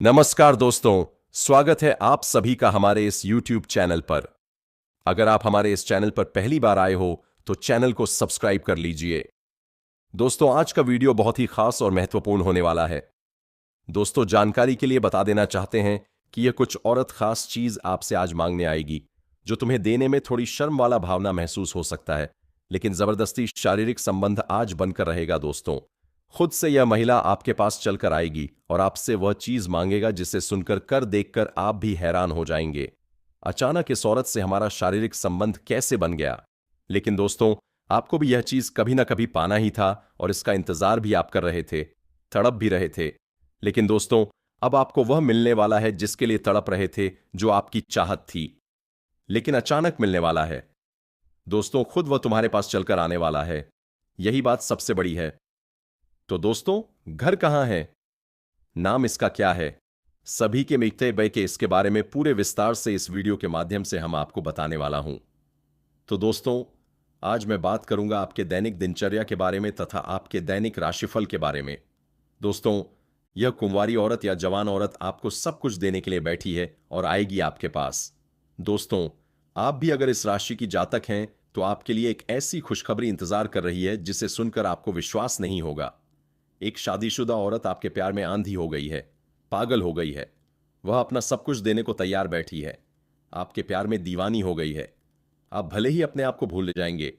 नमस्कार दोस्तों, स्वागत है आप सभी का हमारे इस YouTube चैनल पर। अगर आप हमारे इस चैनल पर पहली बार आए हो तो चैनल को सब्सक्राइब कर लीजिए। दोस्तों, आज का वीडियो बहुत ही खास और महत्वपूर्ण होने वाला है। दोस्तों, जानकारी के लिए बता देना चाहते हैं कि यह कुछ औरत खास चीज आपसे आज मांगने आएगी, जो तुम्हें देने में थोड़ी शर्म वाला भावना महसूस हो सकता है, लेकिन जबरदस्ती शारीरिक संबंध आज बनकर रहेगा। दोस्तों, खुद से यह महिला आपके पास चलकर आएगी और आपसे वह चीज मांगेगा जिसे सुनकर कर देखकर आप भी हैरान हो जाएंगे। अचानक इस औरत से हमारा शारीरिक संबंध कैसे बन गया? लेकिन दोस्तों, आपको भी यह चीज कभी ना कभी पाना ही था और इसका इंतजार भी आप कर रहे थे, तड़प भी रहे थे। लेकिन दोस्तों, अब आपको वह मिलने वाला है जिसके लिए तड़प रहे थे, जो आपकी चाहत थी, लेकिन अचानक मिलने वाला है। दोस्तों, खुद वह तुम्हारे पास चलकर आने वाला है। यही बात सबसे बड़ी है। तो दोस्तों, घर कहां है? नाम इसका क्या है? सभी के मिटते बय के इसके बारे में पूरे विस्तार से इस वीडियो के माध्यम से हम आपको बताने वाला हूं। तो दोस्तों, आज मैं बात करूंगा आपके दैनिक दिनचर्या के बारे में तथा आपके दैनिक राशिफल के बारे में। दोस्तों, यह कुंवारी औरत या जवान औरत आपको सब कुछ देने के लिए बैठी है और आएगी आपके पास। दोस्तों, आप भी अगर इस राशि की जातक हैं तो आपके लिए एक ऐसी खुशखबरी इंतजार कर रही है जिसे सुनकर आपको विश्वास नहीं होगा। एक शादीशुदा औरत आपके प्यार में आंधी हो गई है, पागल हो गई है। वह अपना सब कुछ देने को तैयार बैठी है, आपके प्यार में दीवानी हो गई है। आप भले ही अपने आप को भूल जाएंगे,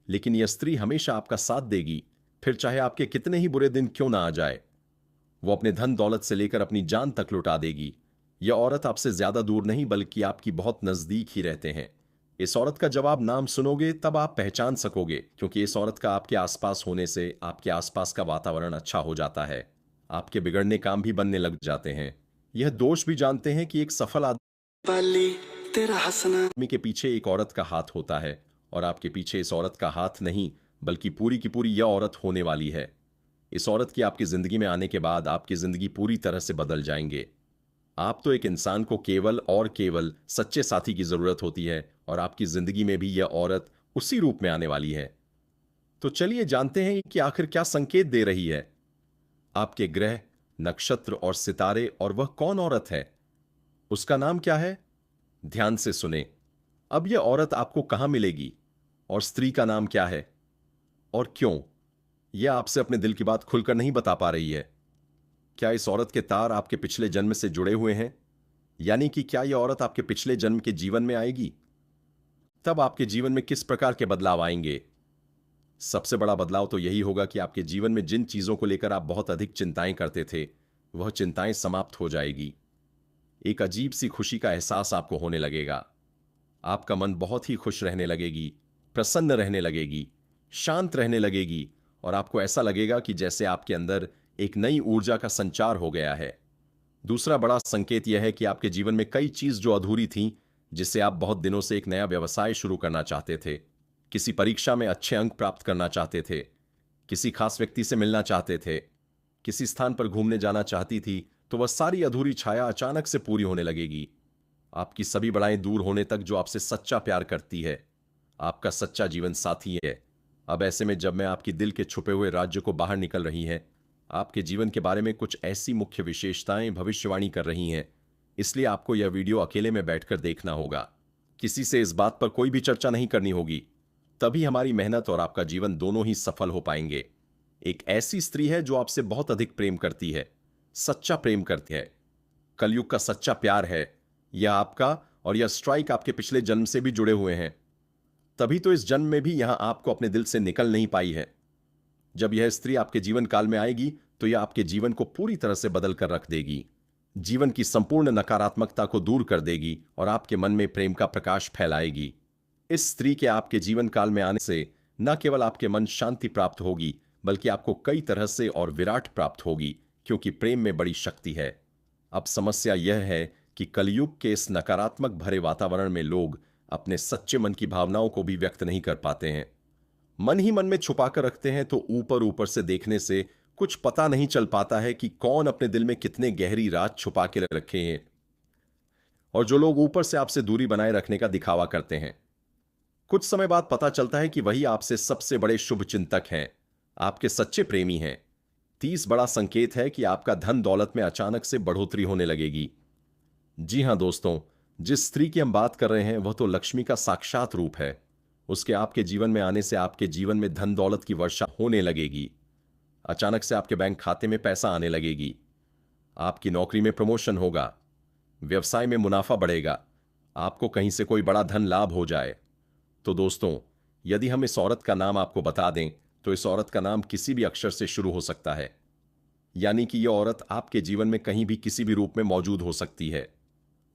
लेकिन यह स्त्री हमेशा आपका साथ देगी, फिर चाहे आपके कितने ही बुरे दिन क्यों ना आ जाए। वो अपने धन दौलत से लेकर अपनी जान तक लुटा देगी। यह औरत आपसे ज्यादा दूर नहीं बल्कि आपकी बहुत नजदीक ही रहते हैं। इस औरत का जब आप नाम सुनोगे तब आप पहचान सकोगे, क्योंकि इस औरत का आपके आसपास होने से आपके आसपास का वातावरण अच्छा हो जाता है। आपके बिगड़ने काम भी बनने लग जाते हैं। यह दोष भी जानते हैं कि एक सफल वाली तेरा हंसना आदमी के पीछे एक औरत का हाथ होता है, और आपके पीछे इस औरत का हाथ नहीं बल्कि पूरी की पूरी यह औरत होने वाली है। इस औरत की आपकी जिंदगी में आने के बाद आपकी जिंदगी पूरी तरह से बदल जाएंगे। आप तो एक इंसान को केवल और केवल सच्चे साथी की जरूरत होती है, और आपकी जिंदगी में भी यह औरत उसी रूप में आने वाली है। तो चलिए जानते हैं कि आखिर क्या संकेत दे रही है आपके ग्रह, नक्षत्र और सितारे, और वह कौन औरत है, उसका नाम क्या है। ध्यान से सुने। अब यह औरत आपको कहां मिलेगी, और स्त्री का नाम क्या है, और क्यों यह आपसे अपने दिल की बात खुलकर नहीं बता पा रही है। क्या इस औरत के तार आपके पिछले जन्म से जुड़े हुए हैं? यानी कि क्या यह औरत आपके पिछले जन्म के जीवन में आएगी? तब आपके जीवन में किस प्रकार के बदलाव आएंगे? सबसे बड़ा बदलाव तो यही होगा कि आपके जीवन में जिन चीजों को लेकर आप बहुत अधिक चिंताएं करते थे, वह चिंताएं समाप्त हो जाएगी। एक अजीब सी खुशी का एहसास आपको होने लगेगा। आपका मन बहुत ही खुश रहने लगेगी, प्रसन्न रहने लगेगी, शांत रहने लगेगी, और आपको ऐसा लगेगा कि जैसे आपके अंदर एक नई ऊर्जा का संचार हो गया है। दूसरा बड़ा संकेत यह है कि आपके जीवन में कई चीज जो अधूरी थीं, जिससे आप बहुत दिनों से एक नया व्यवसाय शुरू करना चाहते थे, किसी परीक्षा में अच्छे अंक प्राप्त करना चाहते थे, किसी खास व्यक्ति से मिलना चाहते थे, किसी स्थान पर घूमने जाना चाहती थी, तो वह सारी अधूरी छाया अचानक से पूरी होने लगेगी। आपकी सभी बड़ाई दूर होने तक जो आपसे सच्चा प्यार करती है, आपका सच्चा जीवन साथी है। अब ऐसे में जब मैं आपकी दिल के छुपे हुए राज्य को बाहर निकल रही है, आपके जीवन के बारे में कुछ ऐसी मुख्य विशेषताएं भविष्यवाणी कर रही हैं, इसलिए आपको यह वीडियो अकेले में बैठकर देखना होगा। किसी से इस बात पर कोई भी चर्चा नहीं करनी होगी। तभी हमारी मेहनत और आपका जीवन दोनों ही सफल हो पाएंगे। एक ऐसी स्त्री है जो आपसे बहुत अधिक प्रेम करती है, सच्चा प्रेम करती है, कलयुग का सच्चा प्यार है। यह आपका और यह स्ट्राइक आपके पिछले जन्म से भी जुड़े हुए हैं। तभी तो इस जन्म में भी यहां आपको अपने दिल से निकल नहीं पाई है। जब यह स्त्री आपके जीवन काल में आएगी तो यह आपके जीवन को पूरी तरह से बदल कर रख देगी, जीवन की संपूर्ण नकारात्मकता को दूर कर देगी और आपके मन में प्रेम का प्रकाश फैलाएगी। इस स्त्री के आपके जीवन काल में आने से न केवल आपके मन शांति प्राप्त होगी, बल्कि आपको कई तरह से और विराट प्राप्त होगी, क्योंकि प्रेम में बड़ी शक्ति है। अब समस्या यह है कि कलयुग के इस नकारात्मक भरे वातावरण में लोग अपने सच्चे मन की भावनाओं को भी व्यक्त नहीं कर पाते हैं। मन ही मन में छुपा कर रखते हैं, तो ऊपर ऊपर से देखने से कुछ पता नहीं चल पाता है कि कौन अपने दिल में कितने गहरी राज छुपा के रखे हैं। और जो लोग ऊपर से आपसे दूरी बनाए रखने का दिखावा करते हैं, कुछ समय बाद पता चलता है कि वही आपसे सबसे बड़े शुभ चिंतक हैं, आपके सच्चे प्रेमी हैं। 30 बड़ा संकेत है कि आपका धन दौलत में अचानक से बढ़ोतरी होने लगेगी। जी हां दोस्तों, जिस स्त्री की हम बात कर रहे हैं वह तो लक्ष्मी का साक्षात रूप है। उसके आपके जीवन में आने से आपके जीवन में धन दौलत की वर्षा होने लगेगी। अचानक से आपके बैंक खाते में पैसा आने लगेगी। आपकी नौकरी में प्रमोशन होगा, व्यवसाय में मुनाफा बढ़ेगा, आपको कहीं से कोई बड़ा धन लाभ हो जाए। तो दोस्तों, यदि हम इस औरत का नाम आपको बता दें तो इस औरत का नाम किसी भी अक्षर से शुरू हो सकता है। यानी कि यह औरत आपके जीवन में कहीं भी किसी भी रूप में मौजूद हो सकती है,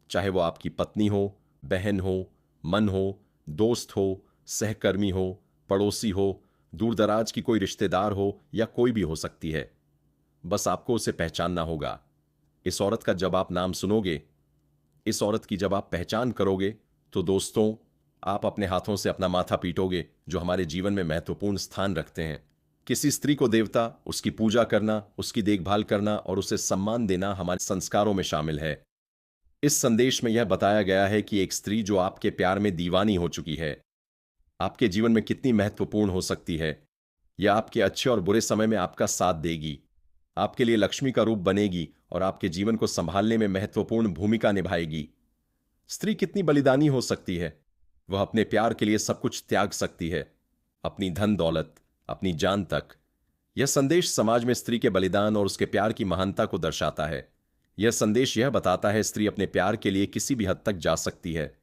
चाहे वो आपकी पत्नी हो, बहन हो, मन हो, दोस्त हो, सहकर्मी हो, पड़ोसी हो, दूरदराज की कोई रिश्तेदार हो या कोई भी हो सकती है। बस आपको उसे पहचानना होगा। इस औरत का जब आप नाम सुनोगे, इस औरत की जब आप पहचान करोगे, तो दोस्तों आप अपने हाथों से अपना माथा पीटोगे, जो हमारे जीवन में महत्वपूर्ण स्थान रखते हैं। किसी स्त्री को देवता, उसकी पूजा करना, उसकी देखभाल करना और उसे सम्मान देना हमारे संस्कारों में शामिल है। इस संदेश में यह बताया गया है कि एक स्त्री जो आपके प्यार में दीवानी हो चुकी है, आपके जीवन में कितनी महत्वपूर्ण हो सकती है। यह आपके अच्छे और बुरे समय में आपका साथ देगी, आपके लिए लक्ष्मी का रूप बनेगी और आपके जीवन को संभालने में महत्वपूर्ण भूमिका निभाएगी। स्त्री कितनी बलिदानी हो सकती है। वह अपने प्यार के लिए सब कुछ त्याग सकती है, अपनी धन दौलत, अपनी जान तक। यह संदेश समाज में स्त्री के बलिदान और उसके प्यार की महानता को दर्शाता है। यह संदेश यह बताता है स्त्री अपने प्यार के लिए किसी भी हद तक जा सकती है,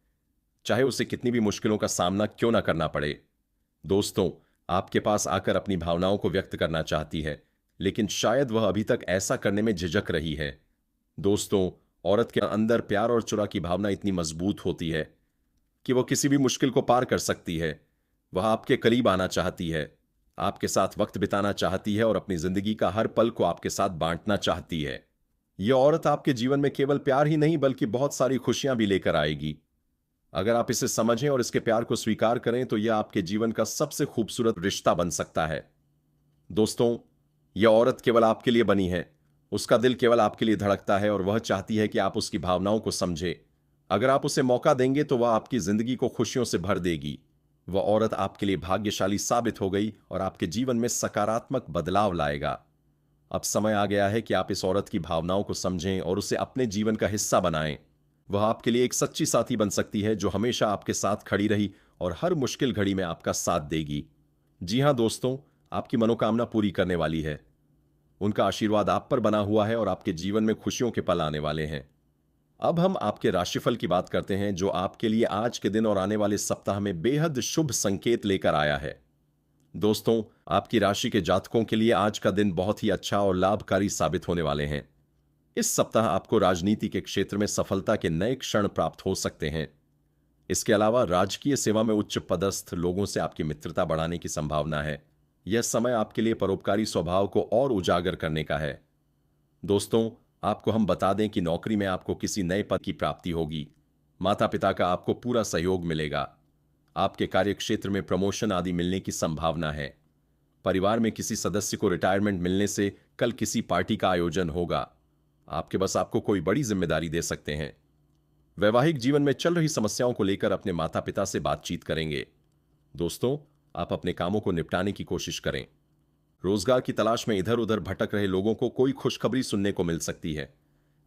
चाहे उसे कितनी भी मुश्किलों का सामना क्यों ना करना पड़े। दोस्तों, आपके पास आकर अपनी भावनाओं को व्यक्त करना चाहती है, लेकिन शायद वह अभी तक ऐसा करने में झिझक रही है। दोस्तों, औरत के अंदर प्यार और चुरा की भावना इतनी मजबूत होती है कि वह किसी भी मुश्किल को पार कर सकती है। वह आपके करीब आना चाहती है, आपके साथ वक्त बिताना चाहती है और अपनी जिंदगी का हर पल को आपके साथ बांटना चाहती है। यह औरत आपके जीवन में केवल प्यार ही नहीं बल्कि बहुत सारी खुशियां भी लेकर आएगी। अगर आप इसे समझें और इसके प्यार को स्वीकार करें तो यह आपके जीवन का सबसे खूबसूरत रिश्ता बन सकता है। दोस्तों, यह औरत केवल आपके लिए बनी है। उसका दिल केवल आपके लिए धड़कता है और वह चाहती है कि आप उसकी भावनाओं को समझें। अगर आप उसे मौका देंगे तो वह आपकी जिंदगी को खुशियों से भर देगी। वह औरत आपके लिए भाग्यशाली साबित हो गई और आपके जीवन में सकारात्मक बदलाव लाएगा। अब समय आ गया है कि आप इस औरत की भावनाओं को समझें और उसे अपने जीवन का हिस्सा बनाएं। वह आपके लिए एक सच्ची साथी बन सकती है जो हमेशा आपके साथ खड़ी रही और हर मुश्किल घड़ी में आपका साथ देगी। जी हां दोस्तों, आपकी मनोकामना पूरी करने वाली है। उनका आशीर्वाद आप पर बना हुआ है और आपके जीवन में खुशियों के पल आने वाले हैं। अब हम आपके राशिफल की बात करते हैं, जो आपके लिए आज के दिन और आने वाले सप्ताह में बेहद शुभ संकेत लेकर आया है। दोस्तों, आपकी राशि के जातकों के लिए आज का दिन बहुत ही अच्छा और लाभकारी साबित होने वाले हैं। इस सप्ताह आपको राजनीति के क्षेत्र में सफलता के नए क्षण प्राप्त हो सकते हैं। इसके अलावा राजकीय सेवा में उच्च पदस्थ लोगों से आपकी मित्रता बढ़ाने की संभावना है। यह समय आपके लिए परोपकारी स्वभाव को और उजागर करने का है। दोस्तों, आपको हम बता दें कि नौकरी में आपको किसी नए पद की प्राप्ति होगी। माता पिता का आपको पूरा सहयोग मिलेगा। आपके कार्यक्षेत्र में प्रमोशन आदि मिलने की संभावना है। परिवार में किसी सदस्य को रिटायरमेंट मिलने से कल किसी पार्टी का आयोजन होगा। आपको कोई बड़ी जिम्मेदारी दे सकते हैं। वैवाहिक जीवन में चल रही समस्याओं को लेकर अपने माता पिता से बातचीत करेंगे। दोस्तों, आप अपने कामों को निपटाने की कोशिश करें। रोजगार की तलाश में इधर उधर भटक रहे लोगों को कोई खुशखबरी सुनने को मिल सकती है।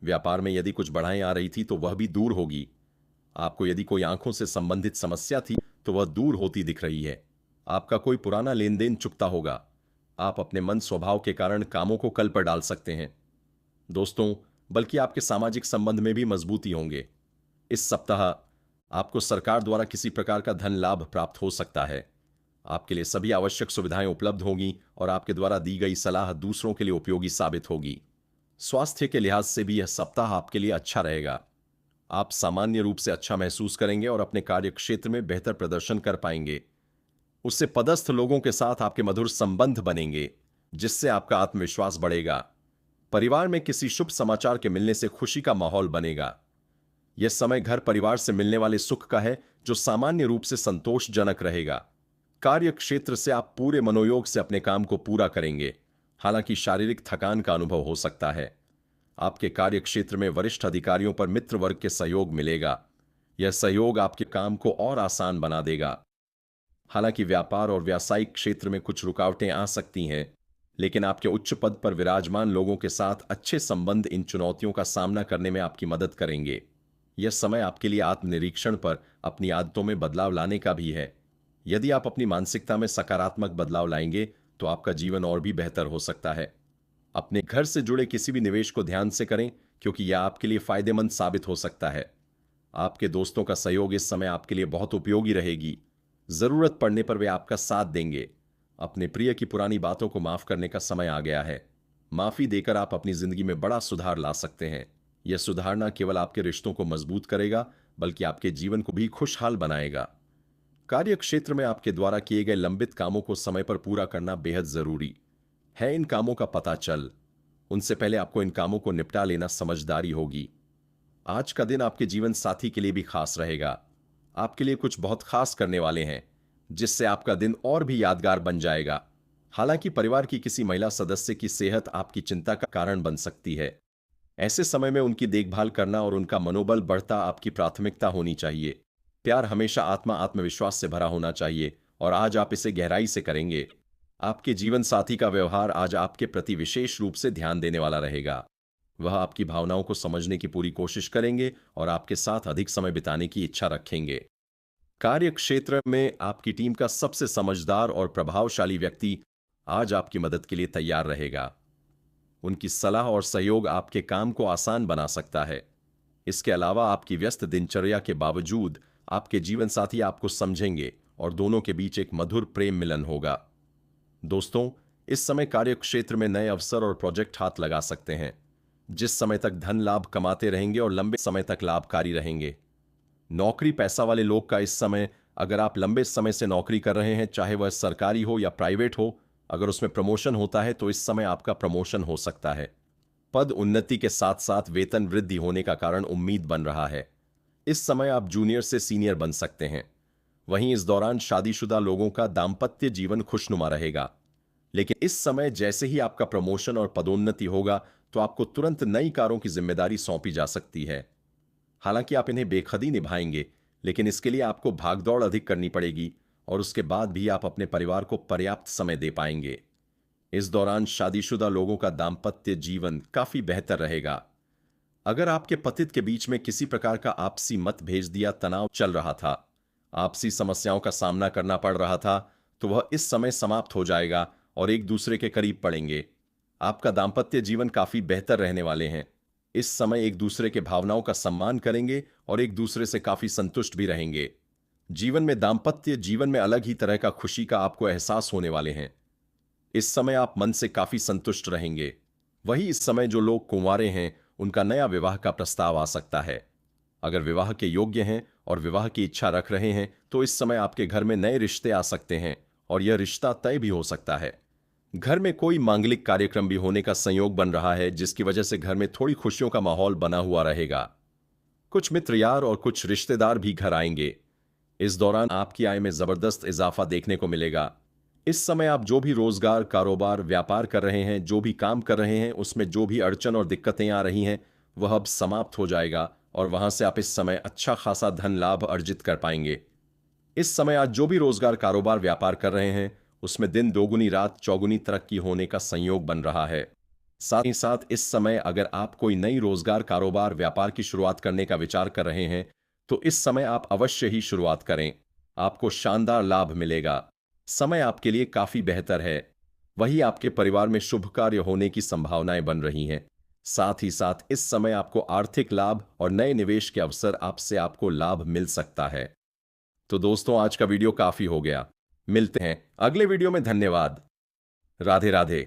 व्यापार में यदि कुछ बढ़ाएं आ रही थी तो वह भी दूर होगी। आपको यदि कोई आंखों से संबंधित समस्या थी तो वह दूर होती दिख रही है। आपका कोई पुराना लेन देन चुकता होगा। आप अपने मन स्वभाव के कारण कामों को कल पर डाल सकते हैं। दोस्तों, बल्कि आपके सामाजिक संबंध में भी मजबूती होंगे। इस सप्ताह आपको सरकार द्वारा किसी प्रकार का धन लाभ प्राप्त हो सकता है। आपके लिए सभी आवश्यक सुविधाएं उपलब्ध होंगी और आपके द्वारा दी गई सलाह दूसरों के लिए उपयोगी साबित होगी। स्वास्थ्य के लिहाज से भी यह सप्ताह आपके लिए अच्छा रहेगा। आप सामान्य रूप से अच्छा महसूस करेंगे और अपने कार्य क्षेत्र में बेहतर प्रदर्शन कर पाएंगे। उससे पदस्थ लोगों के साथ आपके मधुर संबंध बनेंगे, जिससे आपका आत्मविश्वास बढ़ेगा। परिवार में किसी शुभ समाचार के मिलने से खुशी का माहौल बनेगा। यह समय घर परिवार से मिलने वाले सुख का है, जो सामान्य रूप से संतोषजनक रहेगा। कार्य क्षेत्र से आप पूरे मनोयोग से अपने काम को पूरा करेंगे। हालांकि शारीरिक थकान का अनुभव हो सकता है। आपके कार्य क्षेत्र में वरिष्ठ अधिकारियों पर मित्र वर्ग के सहयोग मिलेगा। यह सहयोग आपके काम को और आसान बना देगा। हालांकि व्यापार और व्यावसायिक क्षेत्र में कुछ रुकावटें आ सकती हैं, लेकिन आपके उच्च पद पर विराजमान लोगों के साथ अच्छे संबंध इन चुनौतियों का सामना करने में आपकी मदद करेंगे। यह समय आपके लिए आत्मनिरीक्षण पर अपनी आदतों में बदलाव लाने का भी है। यदि आप अपनी मानसिकता में सकारात्मक बदलाव लाएंगे तो आपका जीवन और भी बेहतर हो सकता है। अपने घर से जुड़े किसी भी निवेश को ध्यान से करें, क्योंकि यह आपके लिए फायदेमंद साबित हो सकता है। आपके दोस्तों का सहयोग इस समय आपके लिए बहुत उपयोगी रहेगी। जरूरत पड़ने पर वे आपका साथ देंगे। अपने प्रिय की पुरानी बातों को माफ करने का समय आ गया है। माफी देकर आप अपनी जिंदगी में बड़ा सुधार ला सकते हैं। यह सुधार न केवल आपके रिश्तों को मजबूत करेगा, बल्कि आपके जीवन को भी खुशहाल बनाएगा। कार्य क्षेत्र में आपके द्वारा किए गए लंबित कामों को समय पर पूरा करना बेहद जरूरी है। इन कामों का पता चल उनसे पहले आपको इन कामों को निपटा लेना समझदारी होगी। आज का दिन आपके जीवन साथी के लिए भी खास रहेगा। आपके लिए कुछ बहुत खास करने वाले हैं, जिससे आपका दिन और भी यादगार बन जाएगा। हालांकि परिवार की किसी महिला सदस्य की सेहत आपकी चिंता का कारण बन सकती है। ऐसे समय में उनकी देखभाल करना और उनका मनोबल बढ़ता आपकी प्राथमिकता होनी चाहिए। प्यार हमेशा आत्मविश्वास से भरा होना चाहिए, और आज आप इसे गहराई से करेंगे। आपके जीवन साथी का व्यवहार आज आपके प्रति विशेष रूप से ध्यान देने वाला रहेगा। वह आपकी भावनाओं को समझने की पूरी कोशिश करेंगे और आपके साथ अधिक समय बिताने की इच्छा रखेंगे। कार्य क्षेत्र में आपकी टीम का सबसे समझदार और प्रभावशाली व्यक्ति आज आपकी मदद के लिए तैयार रहेगा। उनकी सलाह और सहयोग आपके काम को आसान बना सकता है। इसके अलावा आपकी व्यस्त दिनचर्या के बावजूद आपके जीवन साथी आपको समझेंगे और दोनों के बीच एक मधुर प्रेम मिलन होगा। दोस्तों, इस समय कार्य क्षेत्र में नए अवसर और प्रोजेक्ट हाथ लगा सकते हैं। जिस समय तक धन लाभ कमाते रहेंगे और लंबे समय तक लाभकारी रहेंगे। नौकरी पैसा वाले लोग का इस समय, अगर आप लंबे समय से नौकरी कर रहे हैं, चाहे वह सरकारी हो या प्राइवेट हो, अगर उसमें प्रमोशन होता है तो इस समय आपका प्रमोशन हो सकता है। पद उन्नति के साथ साथ वेतन वृद्धि होने का कारण उम्मीद बन रहा है। इस समय आप जूनियर से सीनियर बन सकते हैं। वहीं इस दौरान शादीशुदा लोगों का दांपत्य जीवन खुशनुमा रहेगा। लेकिन इस समय जैसे ही आपका प्रमोशन और पदोन्नति होगा तो आपको तुरंत नई कारों की जिम्मेदारी सौंपी जा सकती है। हालांकि आप इन्हें बेखदी निभाएंगे, लेकिन इसके लिए आपको भागदौड़ अधिक करनी पड़ेगी और उसके बाद भी आप अपने परिवार को पर्याप्त समय दे पाएंगे। इस दौरान शादीशुदा लोगों का दांपत्य जीवन काफी बेहतर रहेगा। अगर आपके पतित के बीच में किसी प्रकार का आपसी मतभेद या तनाव चल रहा था, आपसी समस्याओं का सामना करना पड़ रहा था, तो वह इस समय समाप्त हो जाएगा और एक दूसरे के करीब पड़ेंगे। आपका दांपत्य जीवन काफी बेहतर रहने वाले हैं। इस समय एक दूसरे के भावनाओं का सम्मान करेंगे और एक दूसरे से काफी संतुष्ट भी रहेंगे। जीवन में दांपत्य जीवन में अलग ही तरह का खुशी का आपको एहसास होने वाले हैं। इस समय आप मन से काफी संतुष्ट रहेंगे। वही इस समय जो लोग कुंवारे हैं, उनका नया विवाह का प्रस्ताव आ सकता है। अगर विवाह के योग्य हैं और विवाह की इच्छा रख रहे हैं तो इस समय आपके घर में नए रिश्ते आ सकते हैं और यह रिश्ता तय भी हो सकता है। घर में कोई मांगलिक कार्यक्रम भी होने का संयोग बन रहा है, जिसकी वजह से घर में थोड़ी खुशियों का माहौल बना हुआ रहेगा। कुछ मित्र यार और कुछ रिश्तेदार भी घर आएंगे। इस दौरान आपकी आय में जबरदस्त इजाफा देखने को मिलेगा। इस समय आप जो भी रोजगार, कारोबार, व्यापार कर रहे हैं, जो भी काम कर रहे हैं, उसमें जो भी अड़चन और दिक्कतें आ रही हैं, वह अब समाप्त हो जाएगा और वहां से आप इस समय अच्छा खासा धन लाभ अर्जित कर पाएंगे। इस समय आज जो भी रोजगार, कारोबार, व्यापार कर रहे हैं, उसमें दिन दोगुनी रात चौगुनी तरक्की होने का संयोग बन रहा है। साथ ही साथ इस समय अगर आप कोई नई रोजगार, कारोबार, व्यापार की शुरुआत करने का विचार कर रहे हैं तो इस समय आप अवश्य ही शुरुआत करें। आपको शानदार लाभ मिलेगा। समय आपके लिए काफी बेहतर है। वही आपके परिवार में शुभ कार्य होने की संभावनाएं बन रही हैं। साथ ही साथ इस समय आपको आर्थिक लाभ और नए निवेश के अवसर आपसे आपको लाभ मिल सकता है। तो दोस्तों, आज का वीडियो काफी हो गया। मिलते हैं अगले वीडियो में। धन्यवाद। राधे राधे।